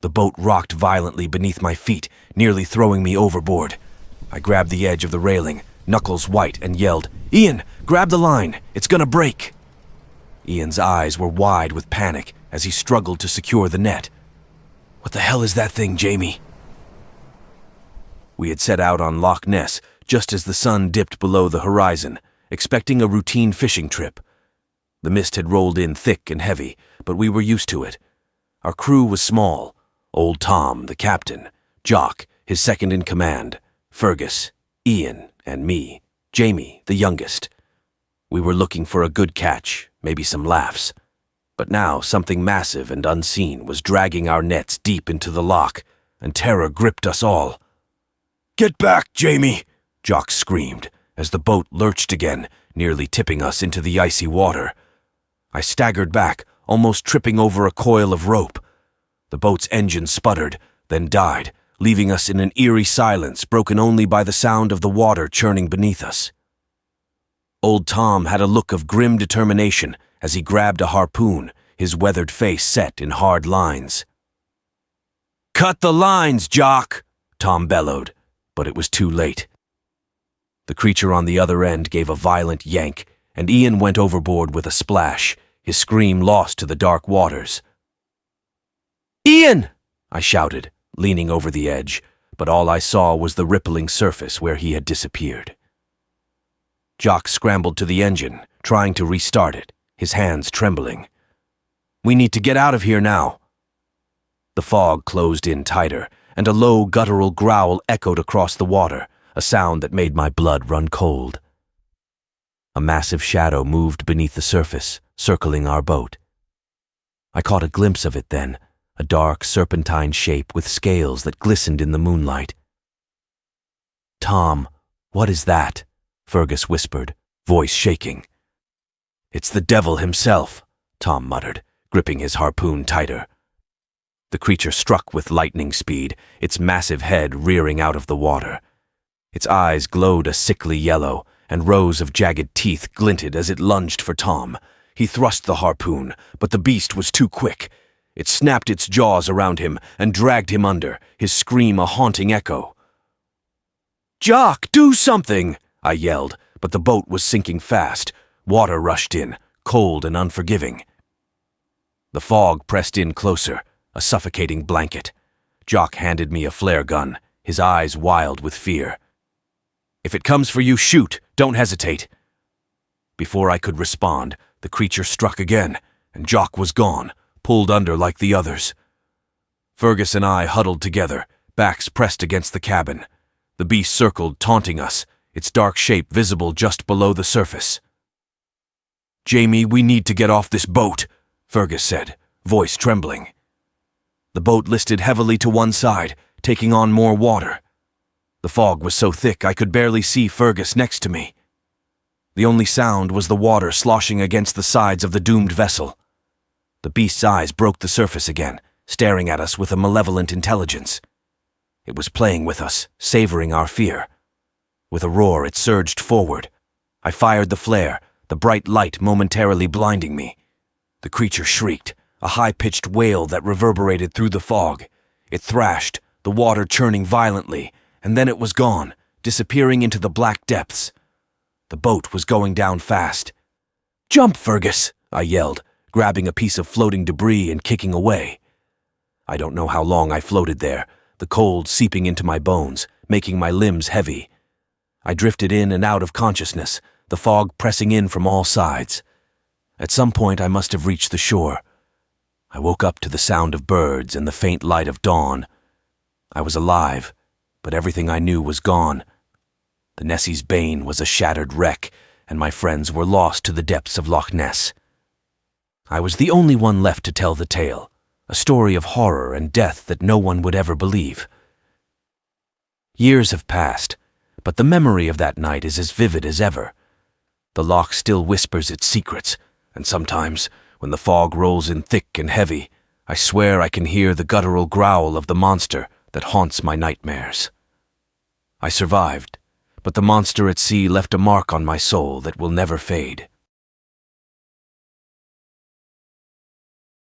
The boat rocked violently beneath my feet, nearly throwing me overboard. I grabbed the edge of the railing, knuckles white, and yelled, "Ian, grab the line! It's gonna break!" Ian's eyes were wide with panic as he struggled to secure the net. "What the hell is that thing, Jamie?" We had set out on Loch Ness just as the sun dipped below the horizon, expecting a routine fishing trip. The mist had rolled in thick and heavy, but we were used to it. Our crew was small. Old Tom, the captain, Jock, his second-in-command, Fergus, Ian, and me, Jamie, the youngest. We were looking for a good catch, maybe some laughs. But now something massive and unseen was dragging our nets deep into the loch, and terror gripped us all. "Get back, Jamie!" Jock screamed, as the boat lurched again, nearly tipping us into the icy water. I staggered back, almost tripping over a coil of rope. The boat's engine sputtered, then died, leaving us in an eerie silence broken only by the sound of the water churning beneath us. Old Tom had a look of grim determination as he grabbed a harpoon, his weathered face set in hard lines. "Cut the lines, Jock!" Tom bellowed, but it was too late. The creature on the other end gave a violent yank, and Ian went overboard with a splash, his scream lost to the dark waters. "Ian!" I shouted, leaning over the edge, but all I saw was the rippling surface where he had disappeared. Jock scrambled to the engine, trying to restart it, his hands trembling. "We need to get out of here now." The fog closed in tighter, and a low guttural growl echoed across the water, a sound that made my blood run cold. A massive shadow moved beneath the surface, circling our boat. I caught a glimpse of it then, a dark serpentine shape with scales that glistened in the moonlight. "Tom, what is that?" Fergus whispered, voice shaking. "It's the devil himself," Tom muttered, gripping his harpoon tighter. The creature struck with lightning speed, its massive head rearing out of the water. Its eyes glowed a sickly yellow, and rows of jagged teeth glinted as it lunged for Tom. He thrust the harpoon, but the beast was too quick. It snapped its jaws around him and dragged him under, his scream a haunting echo. "Jock, do something!" I yelled, but the boat was sinking fast. Water rushed in, cold and unforgiving. The fog pressed in closer, a suffocating blanket. Jock handed me a flare gun, his eyes wild with fear. "If it comes for you, shoot. Don't hesitate." Before I could respond, the creature struck again, and Jock was gone, pulled under like the others. Fergus and I huddled together, backs pressed against the cabin. The beast circled, taunting us, its dark shape visible just below the surface. "Jamie, we need to get off this boat," Fergus said, voice trembling. The boat listed heavily to one side, taking on more water. The fog was so thick I could barely see Fergus next to me. The only sound was the water sloshing against the sides of the doomed vessel. The beast's eyes broke the surface again, staring at us with a malevolent intelligence. It was playing with us, savoring our fear. With a roar, it surged forward. I fired the flare, the bright light momentarily blinding me. The creature shrieked, a high-pitched wail that reverberated through the fog. It thrashed, the water churning violently, and then it was gone, disappearing into the black depths. The boat was going down fast. "Jump, Fergus!" I yelled, grabbing a piece of floating debris and kicking away. I don't know how long I floated there, the cold seeping into my bones, making my limbs heavy. I drifted in and out of consciousness, the fog pressing in from all sides. At some point I must have reached the shore. I woke up to the sound of birds and the faint light of dawn. I was alive, but everything I knew was gone. The Nessie's bane was a shattered wreck, and my friends were lost to the depths of Loch Ness. I was the only one left to tell the tale, a story of horror and death that no one would ever believe. Years have passed, but the memory of that night is as vivid as ever. The loch still whispers its secrets, and sometimes, when the fog rolls in thick and heavy, I swear I can hear the guttural growl of the monster that haunts my nightmares. I survived, but the monster at sea left a mark on my soul that will never fade.